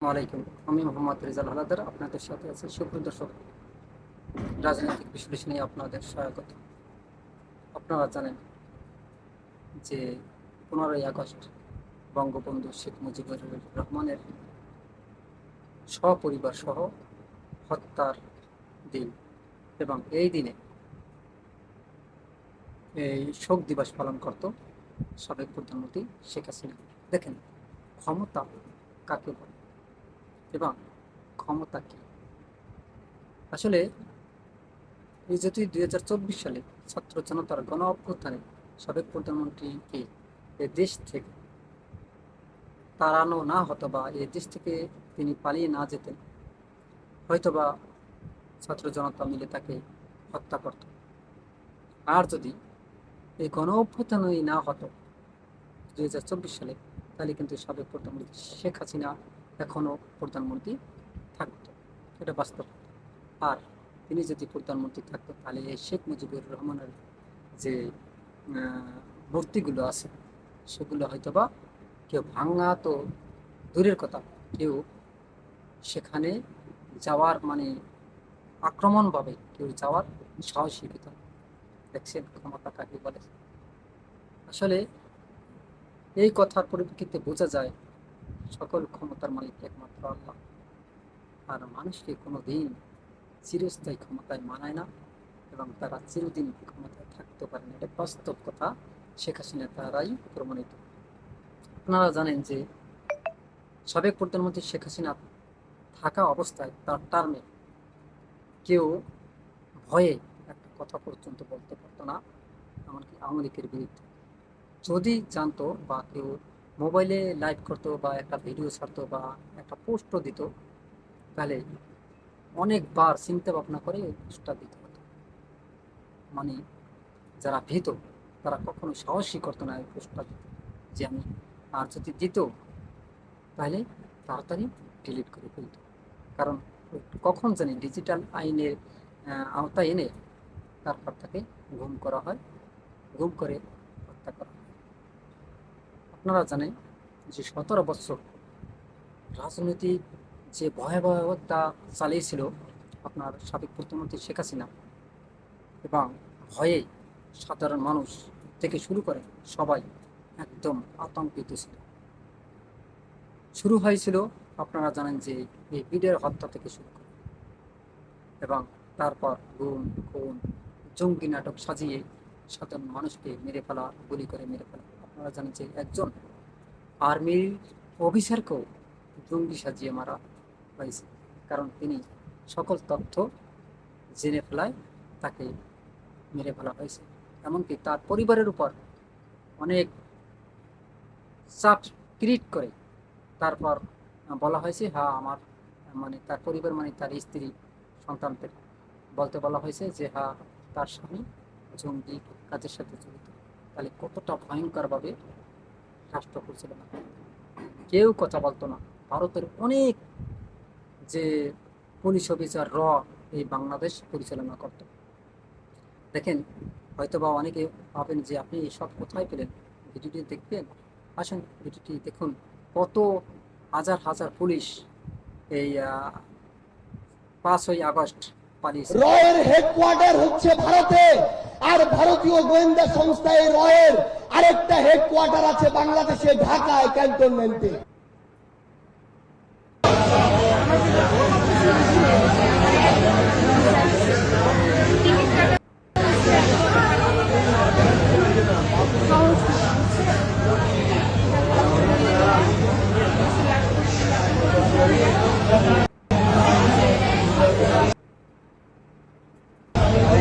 ওয়ালাইকুম। আমি মোহাম্মদ রেজাল হালাদার আপনাদের সাথে আছি। সুপ্রিয় দর্শক, রাজনৈতিক বিশ্লেষণে আপনাদের স্বাগত। আপনারা জানেন যে 15ই আগস্ট বঙ্গবন্ধু শেখ মুজিবুর রহমানের সপরিবার সহ হত্যার দিন, এবং এই দিনে এই শোক দিবস পালন করত সাবেক প্রধানমন্ত্রী শেখ হাসিনা। দেখেন, ক্ষমতা কাকে বলে এবং ক্ষমতা কি? আসলে এই যদি 2024 সালে ছাত্র জনতার গণ অভ্যুত্থানে সাবেক প্রধানমন্ত্রীকে এ দেশ থেকে তাড়ানো না হতো, বা এ দেশ থেকে তিনি পালিয়ে না যেতেন, হয়তোবা ছাত্র জনতা মিলে তাকে হত্যা করত। আর যদি এই গণ অভ্যুত্থানই না হতো 2024 সালে, তাহলে কিন্তু সাবেক প্রধানমন্ত্রী শেখ হাসিনা এখনও প্রধানমন্ত্রী থাকতো। এটা বাস্তব। আর তিনি যদি প্রধানমন্ত্রী থাকতো, তাহলে এই শেখ মুজিবুর রহমানের যে মূর্তিগুলো আছে, সেগুলো হয়তোবা কেউ ভাঙা তো দূরের কথা, কেউ সেখানে যাওয়ার আক্রমণভাবে কেউ যাওয়ার সাহসী পেত না। দেখছেন ক্ষমতা কাকে বলে? আসলে এই কথার পরিপ্রেক্ষিতে বোঝা যায় সকল ক্ষমতার মালিক একমাত্র আল্লাহ। আর মানুষকে কোনো দিন চিরস্থায়ী ক্ষমতায় মানায় না, এবং তারা চিরদিন ক্ষমতায় থাকতে পারে না। এটা বাস্তব কথা। শেখ হাসিনা তারাই প্রমাণিত। আপনারা জানেন যে সাবেক প্রধানমন্ত্রী শেখ হাসিনা থাকা অবস্থায় তার টার্মে কেউ ভয়ে একটা কথা পর্যন্ত বলতে পারতো না, এমনকি আওয়ামী লীগের বিরুদ্ধে। যদি জানতো বা কেউ মোবাইলে লাইভ করতো বা একটা ভিডিও ছাড়তো বা একটা পোস্টও দিত, তাহলে অনেকবার চিন্তা ভাবনা করে ওই পোস্টটা দিতে হতো। মানে যারা ভীত, তারা কখনো সাহসই করতো না ওই পোস্টটা দিতে, যে আমি, আর যদি দিত তাহলে তাড়াতাড়ি ডিলিট করে ফেলত। কারণ কখন জানি ডিজিটাল আইনের আওতায় এনে তারপর তাকে গুম করা হয়, গুম করে হত্যা করা হয়। আপনারা জানেন যে 17 বছর রাজনৈতিক যে ভয়াবহতা চালিয়েছিল আপনার সাবেক প্রধানমন্ত্রী শেখ হাসিনা, এবং ভয়ে সাধারণ মানুষ থেকে শুরু করে সবাই একদম আতঙ্কিত ছিল। শুরু হয়েছিল, আপনারা জানেন যে এই বিডের হত্যা থেকে শুরু করে, এবং তারপর গুম, খুন, জঙ্গি নাটক সাজিয়ে সাধারণ মানুষকে মেরে ফেলা, গুলি করে মেরে ফেলা। আপনারা জানেন যে একজন আর্মির অফিসারকেও জঙ্গি সাজিয়ে মারা হয়েছে, কারণ তিনি সকল তথ্য জেনে ফেলায় তাকে মেরে ফেলা হয়েছে। এমনকি তার পরিবারের উপর অনেক চাপ ক্রিয়েট করে তারপর বলা হয়েছে, হ্যাঁ আমার তার পরিবার তার স্ত্রী, সন্তানদের বলতে বলা হয়েছে যে হ্যাঁ তার স্বামী জঙ্গি কাজের সাথে জড়িত। তাহলে কতটা ভয়ঙ্করভাবে রাষ্ট্র পরিচালনা, কেউ কথা বলতো না। ভারতের অনেক যে পুলিশ অফিসার এই বাংলাদেশ পরিচালনা করত। দেখেন, হয়তোবা অনেকে ভাবেন যে আপনি সব কোথায় পেলেন, ভিডিওটি দেখবেন। আসুন ভিডিওটি দেখুন। কত হাজার হাজার পুলিশ এই 5ই আগস্ট পালিয়েছে। রয়ের হেডকোয়ার্টার হচ্ছে ভারতে, আর ভারতীয় গোয়েন্দা সংস্থা এই রয়ের আরেকটা হেডকোয়ার্টার আছে বাংলাদেশে, ঢাকায় ক্যান্টনমেন্টে।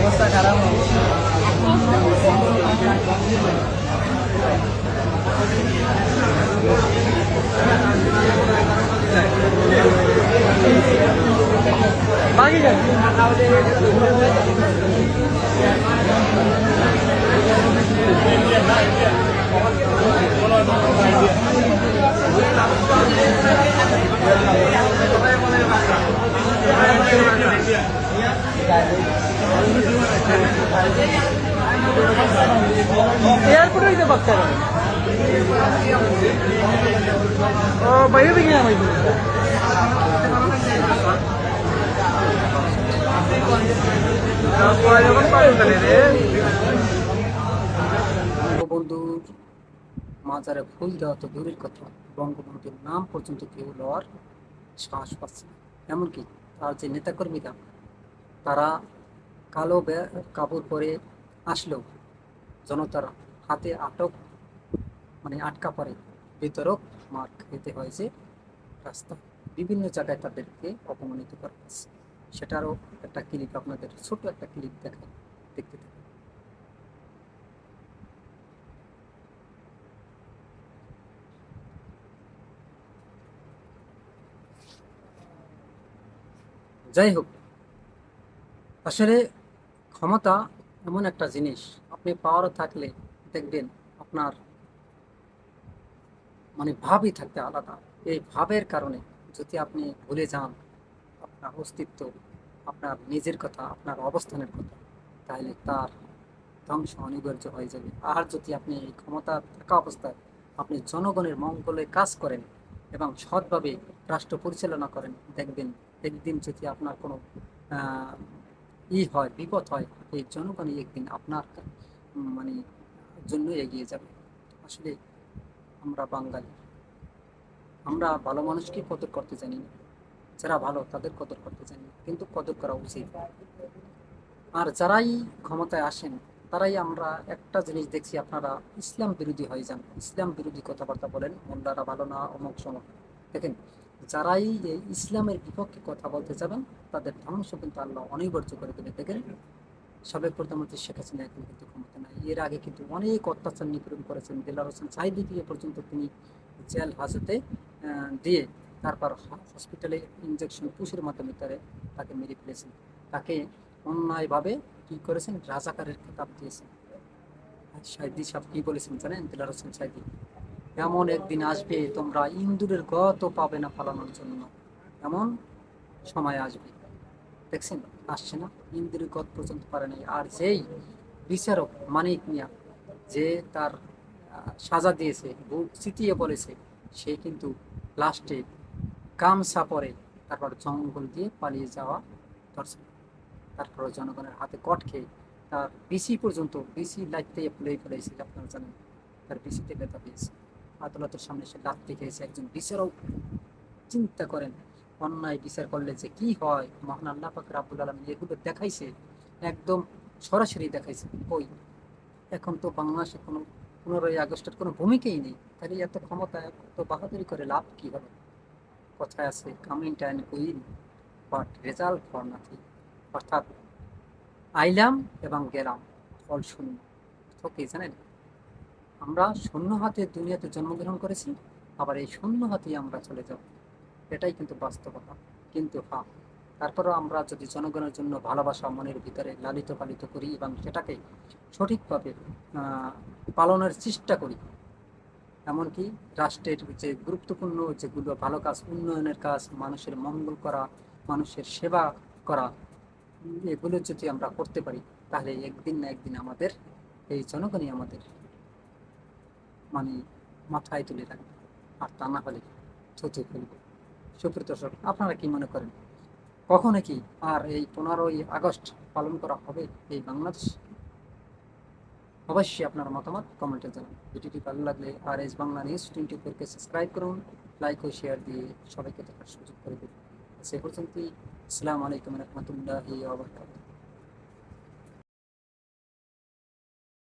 অবস্থা খারাপ। বাকি एयरपोर्ट इथे बघताय बाहेर देखील মাজারে ফুল দেওয়া তো দূরের কথা, বঙ্গবন্ধুর নাম পর্যন্ত কেউ লওয়ার সাহস পাচ্ছে না। এমনকি তার যে নেতাকর্মীরা, তারা কালো কাপড় পরে আসলেও জনতার হাতে আটকা পড়ে, বিতরক মার খেতে হয়েছে, রাস্তা বিভিন্ন জায়গায় তাদেরকে অপমানিত করা হচ্ছে। সেটারও একটা ক্লিপ আপনাদের, ছোট একটা ক্লিপ দেখায়, দেখতে থাকুন। যাই হোক, আসলে ক্ষমতা এমন একটা জিনিস, আপনি পাওয়ার থাকলে দেখবেন আপনার ভাবই থাকতে আলাদা। এই ভাবের কারণে যদি আপনি ভুলে যান আপনার অস্তিত্ব, আপনার নিজের কথা, আপনার অবস্থানের কথা, তাহলে তার ধ্বংস অনিবার্য হয়ে যাবে। আর যদি আপনি এই ক্ষমতা থাকা অবস্থায় আপনি জনগণের মঙ্গলে কাজ করেন এবং সৎভাবে রাষ্ট্র পরিচালনা করেন, দেখবেন একদিন যদি আপনার কোনো আহ, হয়, বিপদ হয়, এই জনগণই একদিন আপনার মানে জন্য এগিয়ে যাবে। আসলে আমরা বাঙালি, আমরা ভালো মানুষকে কদর করতে জানি না, যারা ভালো তাদের কদর করতে জানি না, কিন্তু কদর করা উচিত। আর যারাই ক্ষমতায় আসেন, তারাই আমরা একটা জিনিস দেখছি, আপনারা ইসলাম বিরোধী হয়ে যান, ইসলাম বিরোধী কথাবার্তা বলেন, মোল্লারা ভালো না, অমুক সমক। দেখেন, যারাই এই ইসলামের বিপক্ষে কথা বলতে যাবেন, তাদের ধ্বংস কিন্তু আল্লাহ অনিবার্য করে দেবে। দেখেন, সাবেক প্রধানমন্ত্রী শেখ হাসিনা এখন কিন্তু ক্ষমতা নাই, এর আগে কিন্তু অনেক অত্যাচার নিপীড়ন করেছেন। দেলার হোসেন সাঈদীকে পর্যন্ত তিনি জেল হাজতে দিয়ে তারপর হসপিটালে ইনজেকশন পুশের মাধ্যমে তাকে মেরে ফেলেছেন। তাকে অন্যায়ভাবে কি করেছেন, রাজাকারের খেতাব দিয়েছেন। আর সাঈদী সাহেব কি বলেছেন জানেন? দেলার হোসেন সাঈদী, এমন একদিন আসবে তোমরা ইন্দুরের গত পাবে না পালানোর জন্য, এমন সময় আসবে। দেখছেন, আসছে না, ইন্দ্রির গত পর্যন্ত পারে নাই। আর যেই বিচারক মানিক মিয়া, যে তার সাজা দিয়েছে, বুক চিতিয়ে বলেছে, সে কিন্তু লাস্টে গামছা পরে তারপর জঙ্গল দিয়ে পালিয়ে যাওয়া দর্শন, তারপর জনগণের হাতে কট খেয়ে তার বিসি লাইতে ফুলেই ফেলেছে, আপনারা জানেন, তার বিসিতে ব্যথা পেয়েছে, আদালতের সামনে সে লাত্তি খেয়েছে। একজন বিচারক, চিন্তা করেন, অন্যায় বিচার করলে যে কি হয়। মহান আল্লাহ পাক রাব্বুল আলামিন এগুলো দেখাইছে, একদম সরাসরি দেখাইছে। ওই এখন তো বাংলাদেশে কোনো 15ই আগস্টের কোনো ভূমিকাই নেই, তাহলে এত ক্ষমতা, এত বাহাদুরি করে লাভ কি হবে? কথায় আছে, coming time will, but result for nothing. অর্থাৎ আইলাম এবং গেলাম, ফল শূন্য। তো কি জানেন, আমরা শূন্য হাতে দুনিয়াতে জন্মগ্রহণ করেছি, আবার এই শূন্য হাতেই আমরা চলে যাব, এটাই কিন্তু বাস্তবতা। কিন্তু হ্যাঁ, তারপরেও আমরা যদি জনগণের জন্য ভালোবাসা মনের ভিতরে লালিত পালিত করি এবং সেটাকে সঠিকভাবে পালনের চেষ্টা করি, এমনকি রাষ্ট্রের যে গুরুত্বপূর্ণ যেগুলো ভালো কাজ, উন্নয়নের কাজ, মানুষের মঙ্গল করা, মানুষের সেবা করা, এগুলো যদি আমরা করতে পারি, তাহলে একদিন না একদিন আমাদের এই জনগণই আমাদের মানে মাথায় তুলে রাখবে। আর তা না হলে থুতু ফেলবে। সুপ্রিয় দর্শক, আপনারা কি মনে করেন, কখনো কি আর এই 15ই আগস্ট পালন করা হবে এই বাংলাদেশ? অবশ্যই আপনার মতামত কমেন্টে জানান। ভিডিওটি ভালো লাগলে আর এস বাংলা নিউজ 24-কে সাবস্ক্রাইব করুন, লাইক ও শেয়ার দিয়ে সবাইকে দেখার সুযোগ করে দিন। সে পর্যন্তই, আসসালামু আলাইকুম রহমতুল্লাহি ওয়া বারাকাতুহু।